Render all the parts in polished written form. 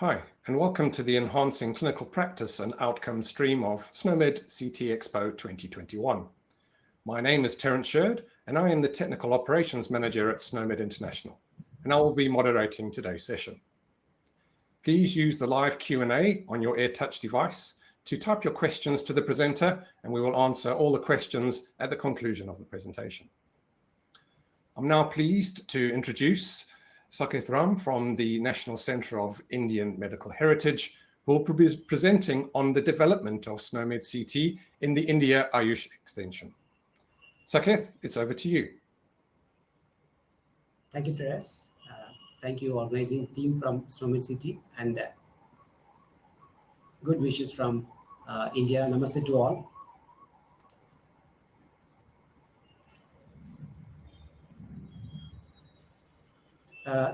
Hi, and welcome to the Enhancing Clinical Practice and Outcome stream of SNOMED CT Expo 2021. My name is Terence Sherd, and I am the Technical Operations Manager at SNOMED International, and I will be moderating today's session. Please use the live Q&A on your AirTouch device to type your questions to the presenter, and we will answer all the questions at the conclusion of the presentation. I'm now pleased to introduce Saketh from the National Centre of Indian Medical Heritage, who will be presenting on the development of SNOMED CT in the India Ayush extension. Saketh, it's over to you. Thank you, Terence. Thank you, organizing team from SNOMED CT, and good wishes from India. Namaste to all.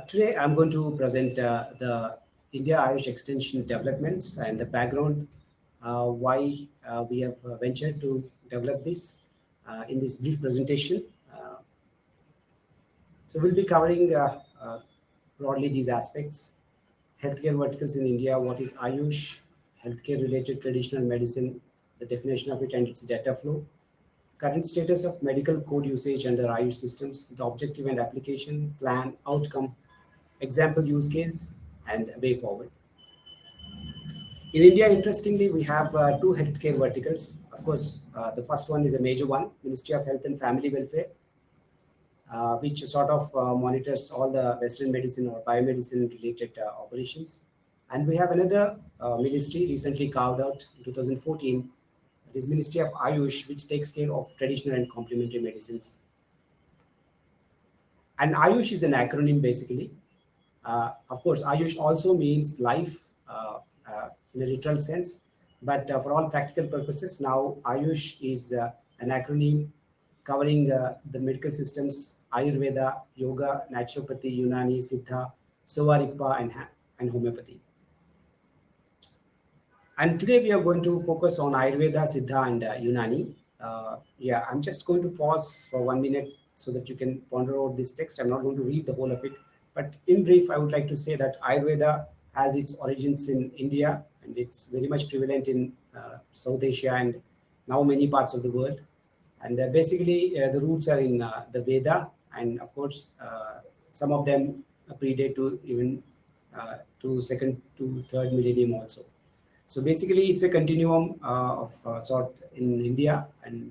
Today, I'm going to present the India Ayush extension developments and the background, why we have ventured to develop this in this brief presentation. So we'll be covering broadly these aspects: healthcare verticals in India, what is Ayush, healthcare related traditional medicine, the definition of it and its data flow, current status of medical code usage under Ayush systems, the objective and application, plan, outcome, example use case, and way forward. In India, interestingly, we have two healthcare verticals. Of course, the first one is a major one, Ministry of Health and Family Welfare, which sort of monitors all the Western medicine or biomedicine related operations. And we have another ministry recently carved out in 2014. It is Ministry of Ayush, which takes care of traditional and complementary medicines. And Ayush is an acronym, basically. Of course, Ayush also means life in a literal sense. But for all practical purposes, now Ayush is an acronym covering the medical systems: Ayurveda, Yoga, Naturopathy, Unani, Siddha, Sovarikpa, and Homeopathy. And today we are going to focus on Ayurveda, Siddha, and Unani. I'm just going to pause for 1 minute so that you can ponder over this text. I'm not going to read the whole of it, but in brief, I would like to say that Ayurveda has its origins in India, and it's very much prevalent in South Asia and now many parts of the world. And basically, the roots are in the Veda, and of course, some of them predate to even to second to third millennium also. So basically, it's a continuum of sort in India, and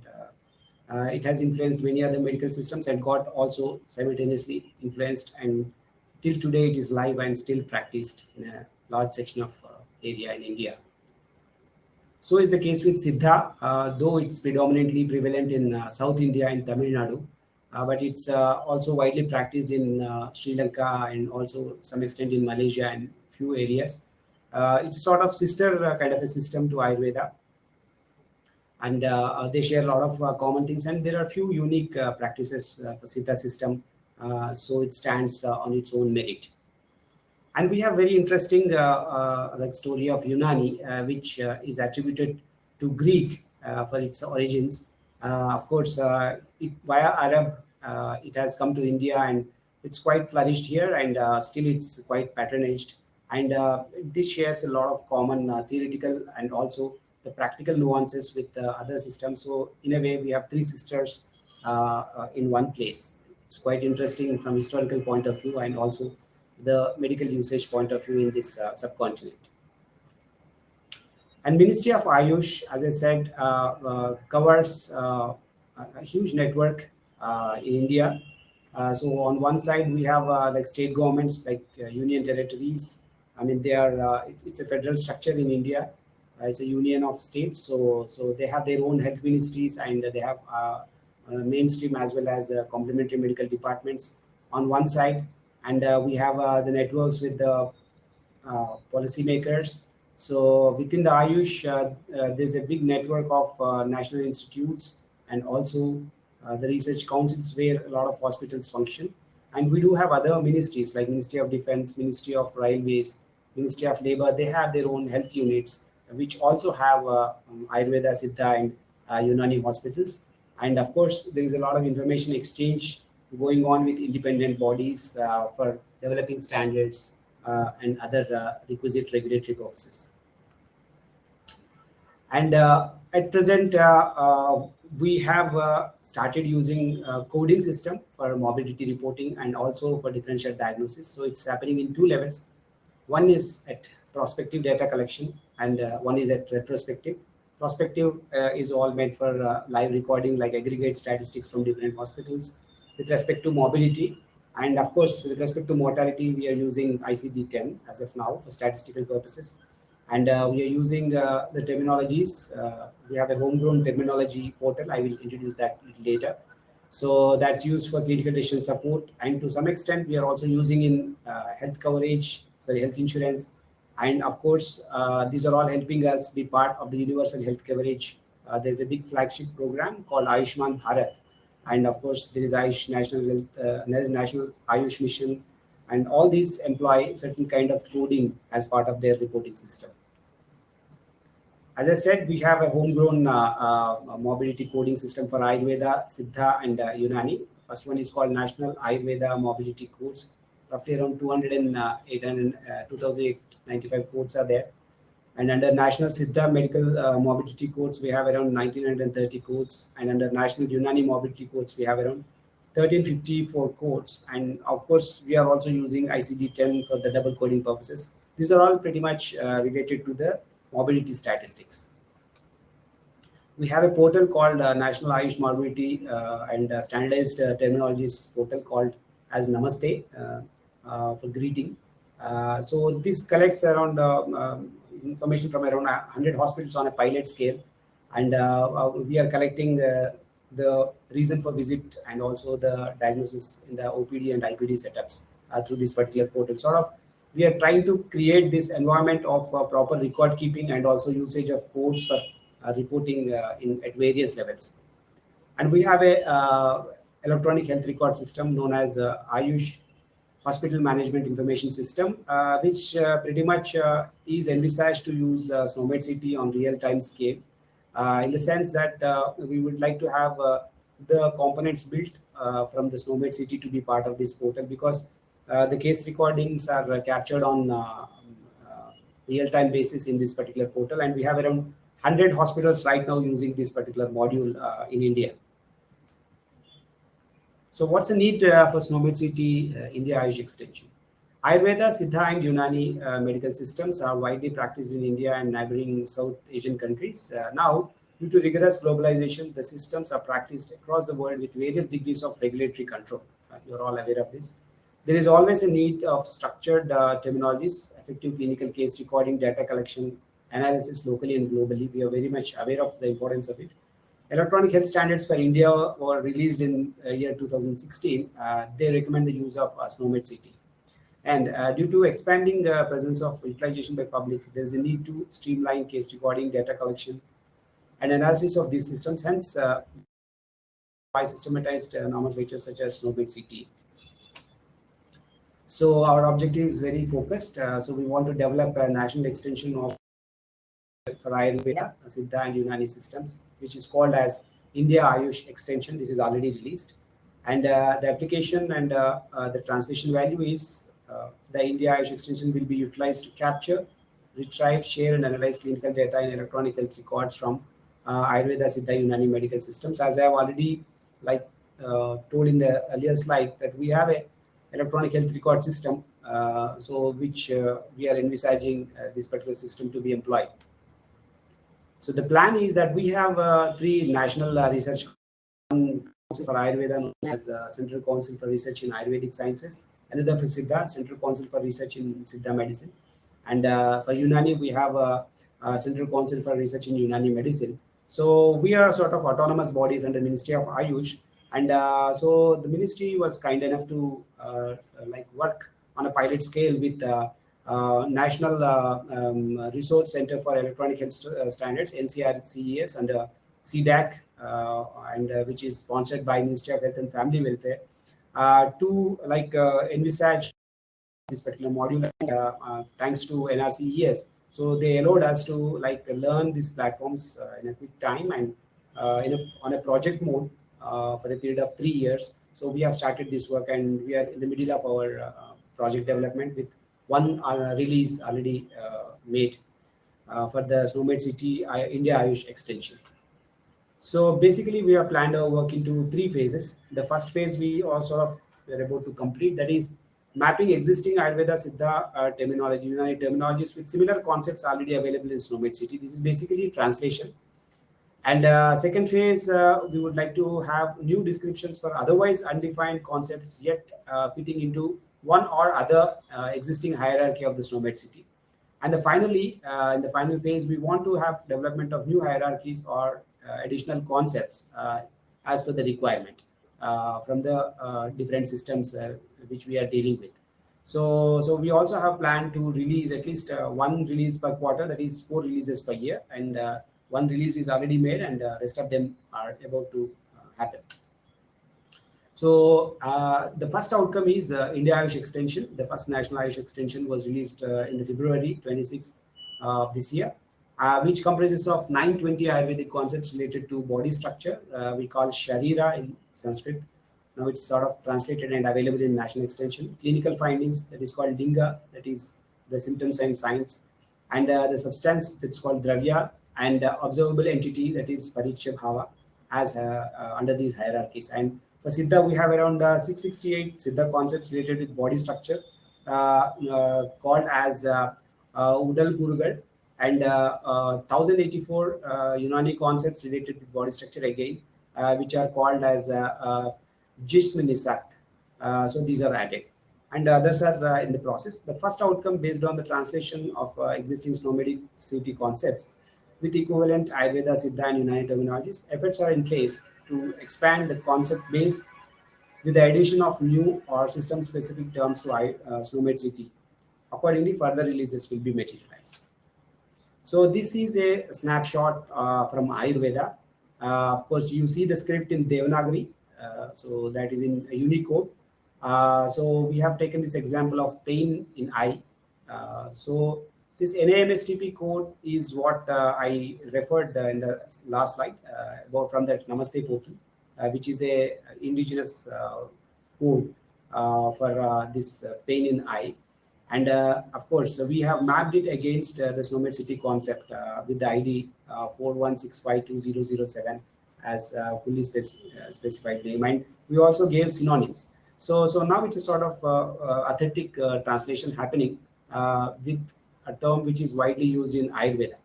it has influenced many other medical systems and got also simultaneously influenced, and till today it is live and still practiced in a large section of area in India. So is the case with Siddha, though it's predominantly prevalent in South India and Tamil Nadu, but it's also widely practiced in Sri Lanka and also some extent in Malaysia and few areas. It's sort of sister kind of a system to Ayurveda, and they share a lot of common things, and there are few unique practices for Siddha system, so it stands on its own merit. And we have very interesting like story of Unani, which is attributed to Greek for its origins. Of course, via Arab, it has come to India, and it's quite flourished here, and still it's quite patronized. And this shares a lot of common theoretical and also the practical nuances with other systems. So in a way, we have three sisters in one place. It's quite interesting from historical point of view and also the medical usage point of view in this subcontinent. And Ministry of Ayush, as I said, covers a huge network in India. So on one side, we have like state governments, like union territories. I mean, they are. It's a federal structure in India. It's a union of states, so they have their own health ministries, and they have mainstream as well as complementary medical departments on one side, and we have the networks with the policymakers. So within the Ayush, there's a big network of national institutes and also the research councils where a lot of hospitals function. And we do have other ministries like Ministry of Defense, Ministry of Railways, Ministry of Labor. They have their own health units, which also have Ayurveda, Siddha, and Unani hospitals. And of course, there is a lot of information exchange going on with independent bodies for developing standards, and other requisite regulatory purposes. And at present, we have started using coding system for morbidity reporting and also for differential diagnosis. So it's happening in 2 levels. One is at prospective data collection, and one is at retrospective. Prospective is all meant for live recording, like aggregate statistics from different hospitals with respect to mobility. And of course, with respect to mortality, we are using ICD-10 as of now for statistical purposes. And we are using the terminologies. We have a homegrown terminology portal. I will introduce that later. So that's used for clinical decision support. And to some extent, we are also using in health insurance. And of course, these are all helping us be part of the universal health coverage. There's a big flagship program called Ayushman Bharat. And of course, there is Ayush National Ayush Mission. And all these employ certain kind of coding as part of their reporting system. As I said, we have a homegrown mobility coding system for Ayurveda, Siddha, and Unani. First one is called National Ayurveda Mobility Codes. Roughly around 2,895 codes are there. And under National Siddha Medical Mobility Codes, we have around 1,930 codes. And under National Unani Mobility Codes, we have around 1,354 codes. And of course, we are also using ICD-10 for the double coding purposes. These are all pretty much related to the mobility statistics. We have a portal called National Ayush Mobility and Standardized Terminologies portal called as Namaste for greeting. So this collects around information from around 100 hospitals on a pilot scale. And we are collecting the reason for visit and also the diagnosis in the OPD and IPD setups through this particular portal. Sort of, we are trying to create this environment of proper record keeping and also usage of codes for reporting at various levels. And we have a electronic health record system known as Ayush Hospital Management Information System, which pretty much is envisaged to use SNOMED CT on real-time scale, in the sense that we would like to have the components built from the SNOMED CT to be part of this portal, because the case recordings are captured on real-time basis in this particular portal, and we have around 100 hospitals right now using this particular module in India. So what's the need for SNOMED CT India Ayush Extension? Ayurveda, Siddha, and Unani medical systems are widely practiced in India and neighboring South Asian countries. Now, due to rigorous globalization, the systems are practiced across the world with various degrees of regulatory control. You're all aware of this. There is always a need of structured terminologies, effective clinical case recording, data collection, analysis locally and globally. We are very much aware of the importance of it. Electronic health standards for India were released in year 2016. They recommend the use of SNOMED CT. And due to expanding the presence of utilization by public, there's a need to streamline case recording, data collection, and analysis of these systems. Hence, by systematized nomenclature such as SNOMED CT. So our objective is very focused. So we want to develop a national extension of for Ayurveda, Siddha, and Unani systems, which is called as India Ayush Extension. This is already released. And the application and the translation value is the India Ayush Extension will be utilized to capture, retrieve, share, and analyze clinical data in electronic health records from Ayurveda, Siddha, Unani medical systems. As I have already told in the earlier slide, that we have a electronic health record system, which we are envisaging this particular system to be employed. So the plan is that we have 3 national research council for Ayurveda, known as Central Council for Research in Ayurvedic Sciences, another for Siddha, Central Council for Research in Siddha Medicine, and for Unani we have a Central Council for Research in Unani Medicine. So we are sort of autonomous bodies under Ministry of Ayush, and so the ministry was kind enough to work on a pilot scale with National Resource Center for Electronic Health Standards, NCRCES, and CDAC, and which is sponsored by Ministry of Health and Family Welfare, to envisage this particular module. Thanks to NRCES, so they allowed us to learn these platforms in a quick time and on a project mode for a period of 3 years. So we have started this work, and we are in the middle of our project development with one release already made for the SNOMED City India Ayush extension. So basically, we have planned our work into 3 phases. The first phase we are we're about to complete, that is mapping existing Ayurveda Siddha terminology, Unani terminologies with similar concepts already available in SNOMED City. This is basically translation. And second phase, we would like to have new descriptions for otherwise undefined concepts yet fitting into one or other existing hierarchy of the SNOMED City. And finally, in the final phase, we want to have development of new hierarchies or additional concepts as per the requirement from the different systems which we are dealing with. So we also have planned to release at least one release per quarter, that is 4 releases per year, and one release is already made, and rest of them are about to happen. So the first outcome is India Ayush extension. The first national Ayush extension was released in the February 26th of this year, which comprises of 920 Ayurvedic concepts related to body structure. We call Sharira in Sanskrit. Now it's sort of translated and available in national extension. Clinical findings, that is called Linga, that is the symptoms and signs, and the substance, that's called Dravya, and observable entity, that is Pariksha Bhava, as under these hierarchies. And for Siddha, we have around 668 Siddha concepts related with body structure, called as Udal Gurugal, and 1084 Unani concepts related with body structure again, which are called as Jism Nisak. So these are added, and others are in the process. The first outcome based on the translation of existing SNOMED City concepts with equivalent Ayurveda, Siddha, and Unani terminologies. Efforts are in place to expand the concept base with the addition of new or system-specific terms to SNOMED City. Accordingly, further releases will be materialized. So this is a snapshot from Ayurveda. Of course, you see the script in Devanagari, so that is in Unicode. So we have taken this example of pain in eye. So this NAMSTP code is what I referred in the last slide about from that Namaste portal, which is a indigenous code for this pain in eye. And of course, we have mapped it against the SNOMED City concept with the ID 41652007 as fully specified name. And we also gave synonyms. So now it's a sort of authentic translation happening with a term which is widely used in Ayurveda.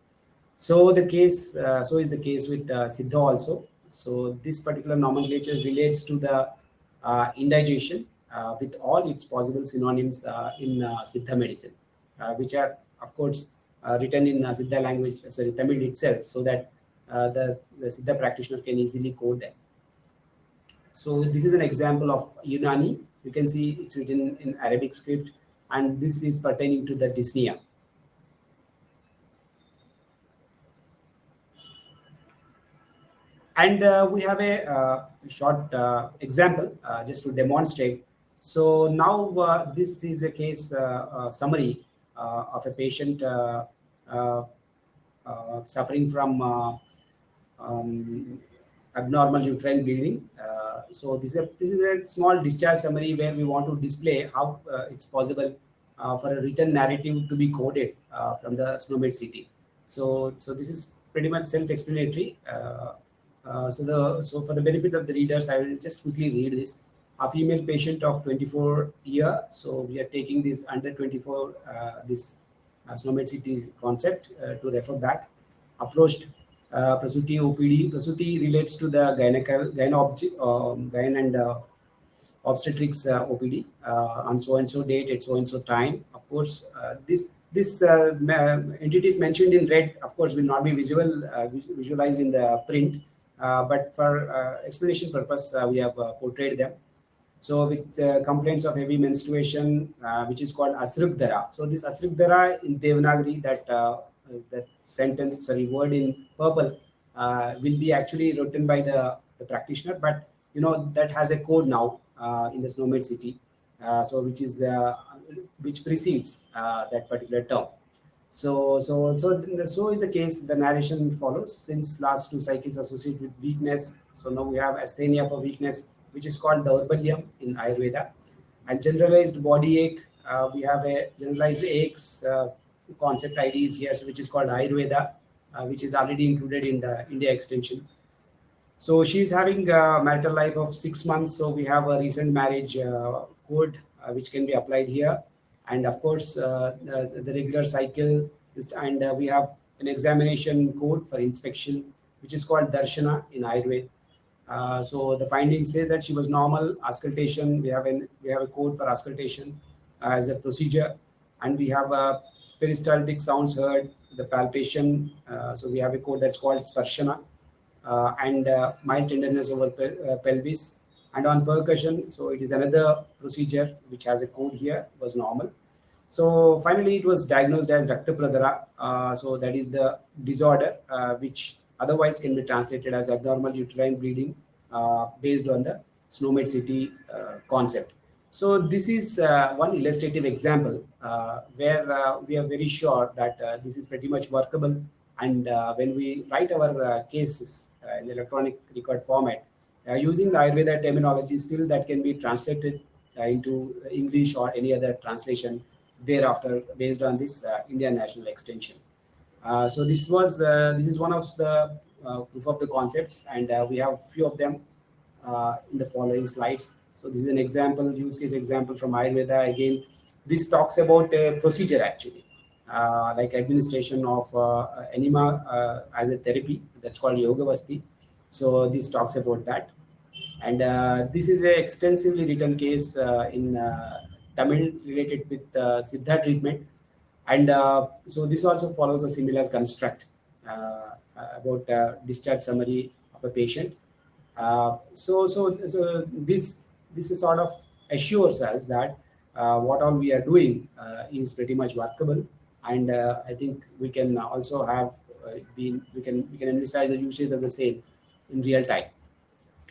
So the case, so is the case with Siddha also. So this particular nomenclature relates to the indigestion with all its possible synonyms in Siddha medicine, which are of course written in Siddha language, sorry, Tamil itself, so that the Siddha practitioner can easily code them. So this is an example of Unani. You can see it's written in Arabic script, and this is pertaining to the dyspnea. And we have a short example just to demonstrate. So now this is a case summary of a patient suffering from abnormal uterine bleeding. So this is a small discharge summary where we want to display how it's possible for a written narrative to be coded from the SNOMED City. So this is pretty much self-explanatory. So for the benefit of the readers, I will just quickly read this. A female patient of 24 years. So we are taking this under 24, this SNOMED City concept to refer back. Approached Prasuti OPD. Prasuti relates to the gyne and obstetrics OPD on so and so date at so and so time. Of course, this entity is mentioned in red. Of course, will not be visualized in the print. But for explanation purpose, we have portrayed them. So with complaints of heavy menstruation, which is called Asrugdara. So this Asrugdara in Devanagari, that sentence, sorry, word in purple, will be actually written by the practitioner. But you know that has a code now in the SNOMED City, so which precedes that particular term. So is the case. The narration follows. Since last 2 cycles associated with weakness, so now we have asthenia for weakness, which is called Daurbalyam in Ayurveda, and generalized body ache we have a generalized AX concept IDs here, so which is called Ayurveda, which is already included in the India extension. So she's having a marital life of 6 months. So we have a recent marriage code which can be applied here. And of course, the regular cycle, and we have an examination code for inspection, which is called Darshana in Ayurveda. So the finding says that she was normal. Auscultation, we have a code for auscultation as a procedure, and we have a peristaltic sounds heard, the palpation. So we have a code that's called Sparshana, and mild tenderness over pelvis. And on percussion, so it is another procedure which has a code here, was normal. So finally, it was diagnosed as Rakta Pradhara. So that is the disorder which otherwise can be translated as abnormal uterine bleeding based on the SNOMED CT concept. So this is one illustrative example where we are very sure that this is pretty much workable. And when we write our cases in electronic record format, using the Ayurveda terminology, still that can be translated into English or any other translation thereafter based on this Indian National Extension. So this is one of the proof of the concepts, and we have few of them in the following slides. So this is an example, use case example from Ayurveda. Again, this talks about a procedure actually, like administration of enema as a therapy, that's called Yoga Vasti. So this talks about that. And this is an extensively written case in Tamil related with Siddha treatment. And so this also follows a similar construct about discharge summary of a patient. So this is sort of assures us that what all we are doing is pretty much workable. And I think we can also have we can emphasize the usage of the same in real time.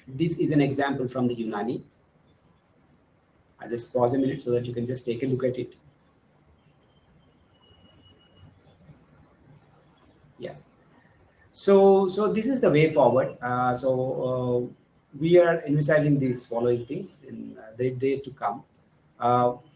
This is an example from the Unani. I'll just pause a minute so that you can just take a look at it. Yes. So this is the way forward. We are envisaging these following things in the days to come.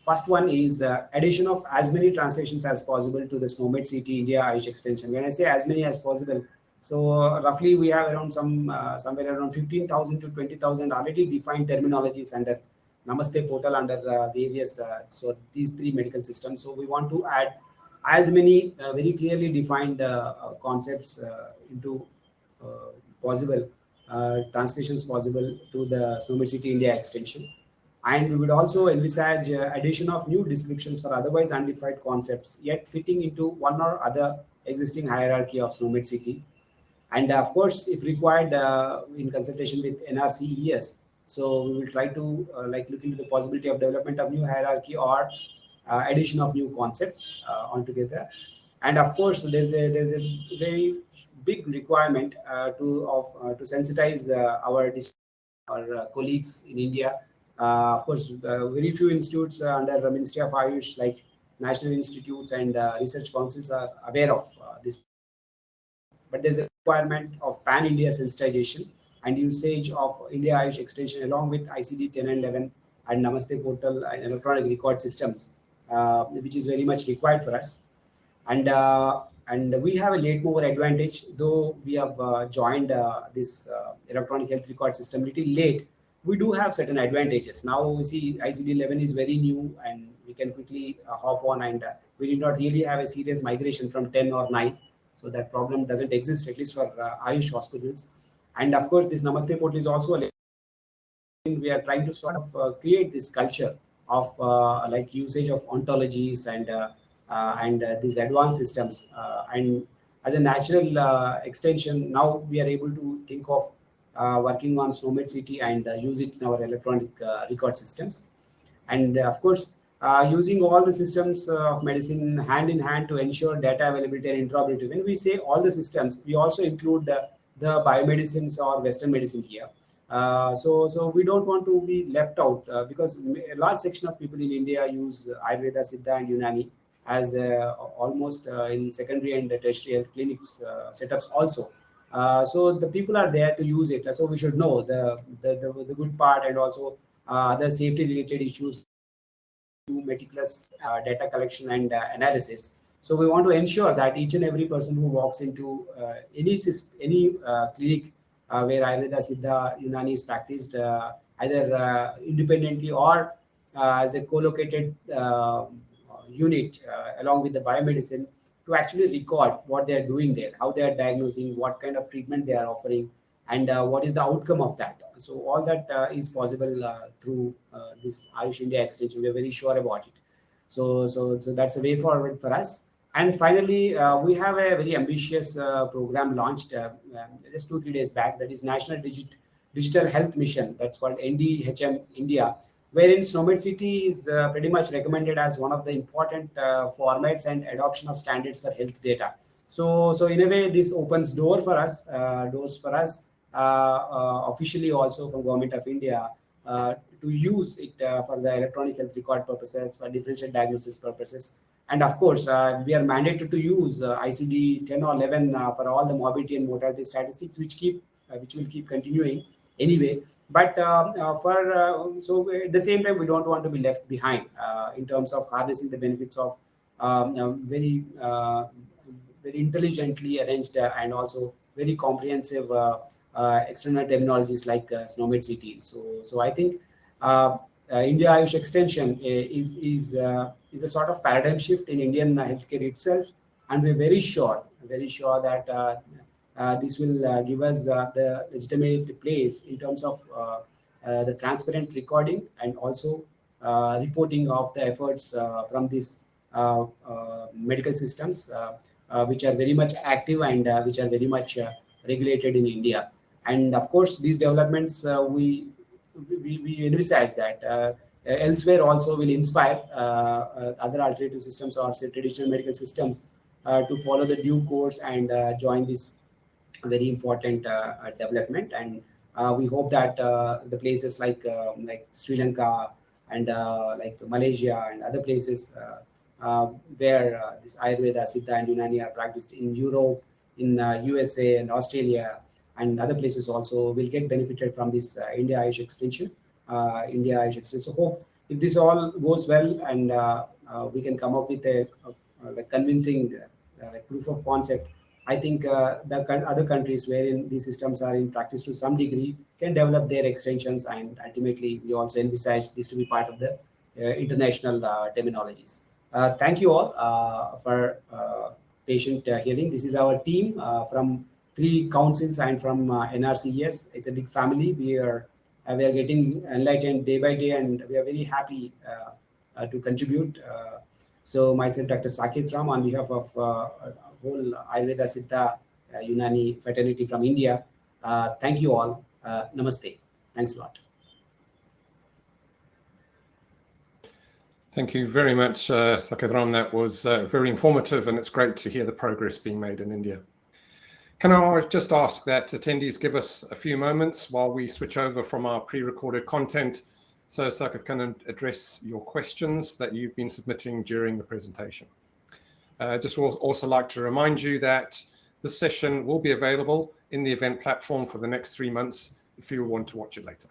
First one is addition of as many translations as possible to the SNOMED CT India Ayush extension. When I say as many as possible, so roughly we have around somewhere around 15,000 to 20,000 already defined terminologies under Namaste portal under various so these three medical systems. So we want to add as many very clearly defined concepts into possible translations possible to the SNOMED CT India extension. And we would also envisage addition of new descriptions for otherwise undefined concepts, yet fitting into one or other existing hierarchy of SNOMED CT. And of course, if required in consultation with NRCES, so we will try to look into the possibility of development of new hierarchy or addition of new concepts altogether. And of course, there's a very big requirement to sensitize our colleagues in India. Of course, very few institutes under the Ministry of Ayush, like national institutes and research councils, are aware of this. But there's a requirement of pan-India sensitization and usage of India Ayush extension along with ICD 10 and 11 and Namaste portal and electronic record systems, which is very much required for us. And we have a late mover advantage, though we have joined this electronic health record system little late. We do have certain advantages. Now we see ICD 11 is very new and we can quickly hop on, and we did not really have a serious migration from 10 or 9. So that problem doesn't exist, at least for Ayush hospitals. And of course, this Namaste portal is also we are trying to sort of create this culture of like usage of ontologies and these advanced systems. And as a natural extension, now we are able to think of working on SNOMED CT and use it in our electronic record systems. And of course, using all the systems of medicine hand in hand to ensure data availability and interoperability. When we say all the systems, we also include the biomedicines or Western medicine here. So we don't want to be left out because a large section of people in India use Ayurveda, Siddha, and Unani as almost in secondary and tertiary health clinics setups also. So the people are there to use it. So we should know the good part and also other safety related issues do meticulous data collection and analysis. So we want to ensure that each and every person who walks into any clinic where Ayurveda, Siddha, Unani is practiced, either independently or as a co-located unit along with the biomedicine, to actually record what they are doing there, how they are diagnosing, what kind of treatment they are offering, and what is the outcome of that. So all that is possible through this Ayush India extension. We are very sure about it. So that's a way forward for us. And finally, we have a very ambitious program launched just 2-3 days back. That is National Digital Health Mission. That's called NDHM India, wherein SNOMED CT is pretty much recommended as one of the important formats and adoption of standards for health data. So in a way, this opens doors for us officially also from Government of India to use it for the electronic health record purposes, for differential diagnosis purposes. And of course, we are mandated to use ICD 10 or 11 for all the morbidity and mortality statistics, which will keep continuing anyway. But so at the same time, we don't want to be left behind in terms of harnessing the benefits of very intelligently arranged and also very comprehensive external terminologies like SNOMED CT. So I think India Ayush Extension is a sort of paradigm shift in Indian healthcare itself, and we're very sure that this will give us the legitimate place in terms of the transparent recording and also reporting of the efforts from these medical systems, which are very much active and which are very much regulated in India. And of course, these developments we envisage that elsewhere also will inspire other alternative systems or say traditional medical systems to follow the due course and join this very important development. And we hope that the places like Sri Lanka and like Malaysia and other places where this Ayurveda, Siddha and Unani are practiced in Europe, in USA and Australia and other places also will get benefited from this India Ayush Extension. So hope if this all goes well and we can come up with a convincing proof of concept, I think the other countries wherein these systems are in practice to some degree can develop their extensions, and ultimately we also envisage this to be part of the international terminologies. Thank you all for patient hearing. This is our team from 3 councils and from NRCES. It's a big family. We are getting enlightened day by day, and we are very happy to contribute. So myself, Dr. Saketh Ram, on behalf of whole Ayurveda, Siddha, Unani fraternity from India. Thank you all. Namaste. Thanks a lot. Thank you very much, Saketh Ram. That was very informative, and it's great to hear the progress being made in India. Can I just ask that attendees give us a few moments while we switch over from our pre-recorded content so Saketh can address your questions that you've been submitting during the presentation. Just also like to remind you that this session will be available in the event platform for the next 3 months if you want to watch it later.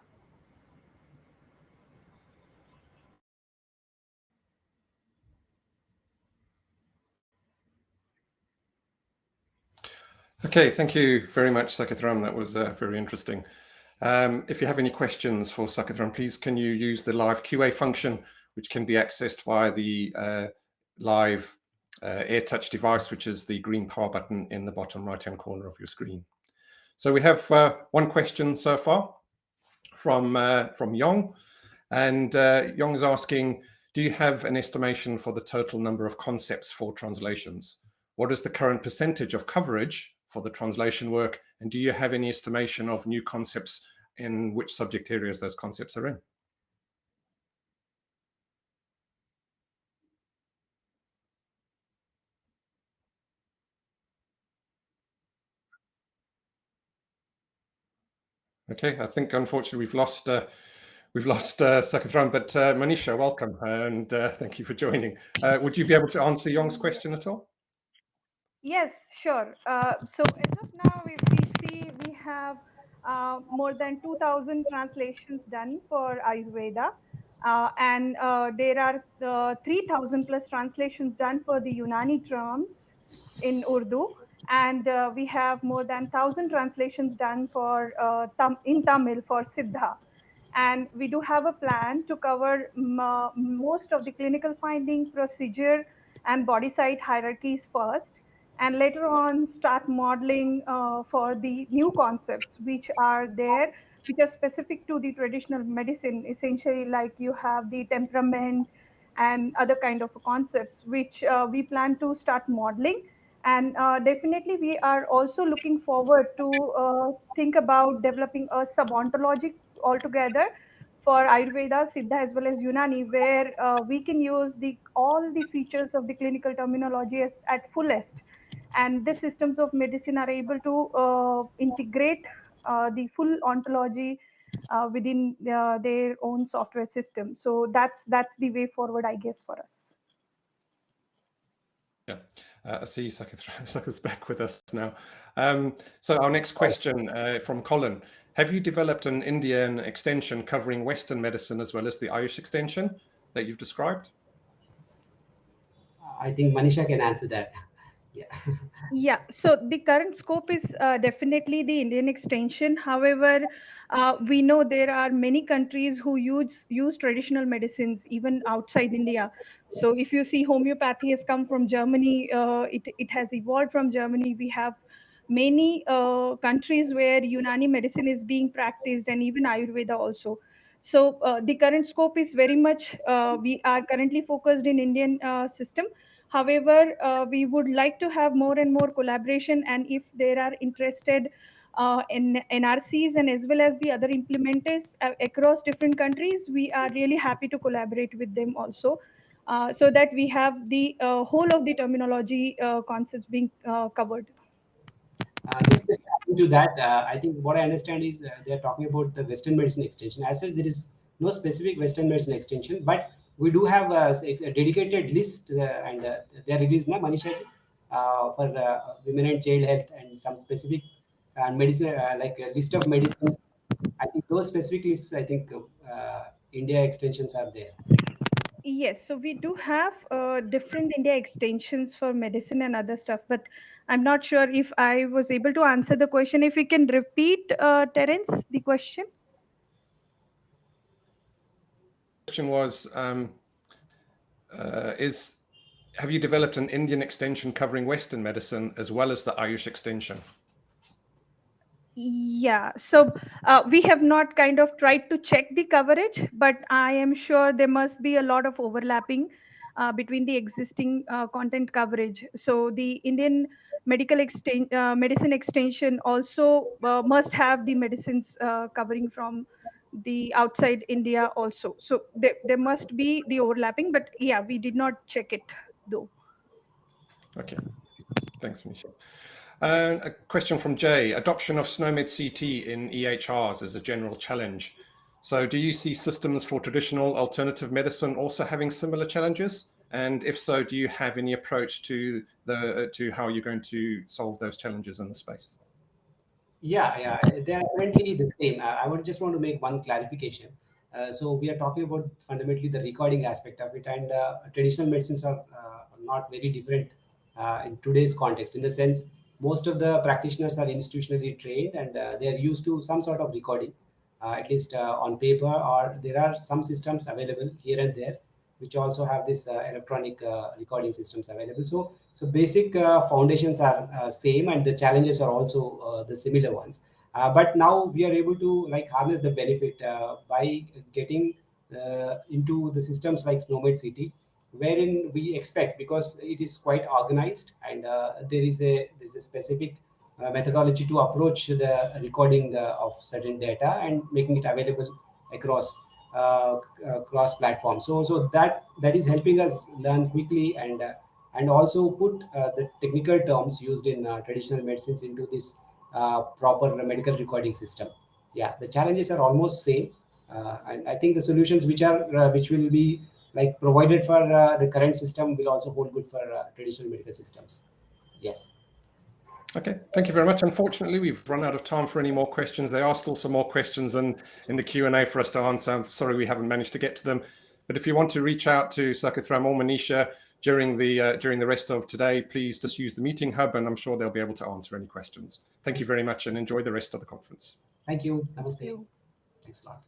Okay, thank you very much, Saketh Ram. That was very interesting. If you have any questions for Saketh Ram, please can you use the live QA function, which can be accessed via the live AirTouch device, which is the green power button in the bottom right-hand corner of your screen. So we have one question so far from Yong, and Yong is asking, do you have an estimation for the total number of concepts for translations? What is the current percentage of coverage for the translation work, and do you have any estimation of new concepts in which subject areas those concepts are in? Okay, I think unfortunately we've lost Saketh Ram, but Manisha, welcome, and thank you for joining. Would you be able to answer Yong's question at all? Yes, sure. So as of now, if we see, we have more than 2,000 translations done for Ayurveda. And there are 3,000 plus translations done for the Unani terms in Urdu, and we have more than 1,000 translations done for in Tamil for Siddha. And we do have a plan to cover most of the clinical finding, procedure, and body site hierarchies first, and later on start modeling for the new concepts which are there, which are specific to the traditional medicine, essentially like you have the temperament and other kind of concepts which we plan to start modeling. And definitely we are also looking forward to think about developing a sub-ontology altogether for Ayurveda, Siddha, as well as Unani, where we can use all the features of the clinical terminology at fullest. And the systems of medicine are able to integrate the full ontology within their own software system. So that's the way forward, I guess, for us. Yeah, I see Saketh's back with us now. So our next question from Colin. Have you developed an Indian extension covering Western medicine as well as the Ayush extension that you've described? I think Manisha can answer that. Yeah. Yeah, so the current scope is definitely the Indian extension. However, we know there are many countries who use traditional medicines even outside India. So if you see, homeopathy has come from Germany. It has evolved from Germany. We have many countries where Unani medicine is being practiced, and even Ayurveda also. So the current scope is very much we are currently focused in Indian system. However, we would like to have more and more collaboration, and if there are interested in NRCs and as well as the other implementers across different countries, we are really happy to collaborate with them also, so that we have the whole of the terminology concepts being covered. Just adding to that, I think what I understand is they are talking about the Western medicine extension. As such, there is no specific Western medicine extension, but we do have a dedicated list, and they are released now, Manisha, for women and child health and some specific medicine, like a list of medicines. I think those specific lists, I think India extensions are there. Yes, so we do have different India extensions for medicine and other stuff, but I'm not sure if I was able to answer the question. If you can repeat, Terence, the question. Question was, have you developed an Indian extension covering Western medicine as well as the Ayush extension? Yeah, so we have not kind of tried to check the coverage, but I am sure there must be a lot of overlapping between the existing content coverage. So the Indian medicine extension also must have the medicines covering from the outside India also. So there must be the overlapping, but yeah, we did not check it though. Okay, thanks, Misha. A question from Jay. Adoption of SNOMED CT in EHRs is a general challenge. So do you see systems for traditional alternative medicine also having similar challenges? And if so, do you have any approach to how you're going to solve those challenges in the space? Yeah, they are currently the same. I would just want to make one clarification. So we are talking about fundamentally the recording aspect of it, and traditional medicines are not very different in today's context. In the sense, most of the practitioners are institutionally trained, and they are used to some sort of recording, at least on paper, or there are some systems available here and there which also have this electronic recording systems available. So basic foundations are same, and the challenges are also the similar ones. But now we are able to like harness the benefit by getting into the systems like SNOMED CT, wherein we expect, because it is quite organized, and there's a specific methodology to approach the recording of certain data and making it available across cross platform. So that is helping us learn quickly, and also put the technical terms used in traditional medicines into this proper medical recording system. Yeah, the challenges are almost same, and I think the solutions which will be like provided for the current system will also hold good for traditional medical systems. Yes. Okay, thank you very much. Unfortunately, we've run out of time for any more questions. There are still some more questions in the Q&A for us to answer. I'm sorry we haven't managed to get to them. But if you want to reach out to Saketh or Manisha during the rest of today, please just use the meeting hub, and I'm sure they'll be able to answer any questions. Thank you very much, and enjoy the rest of the conference. Thank you. Namaste. Thanks a lot.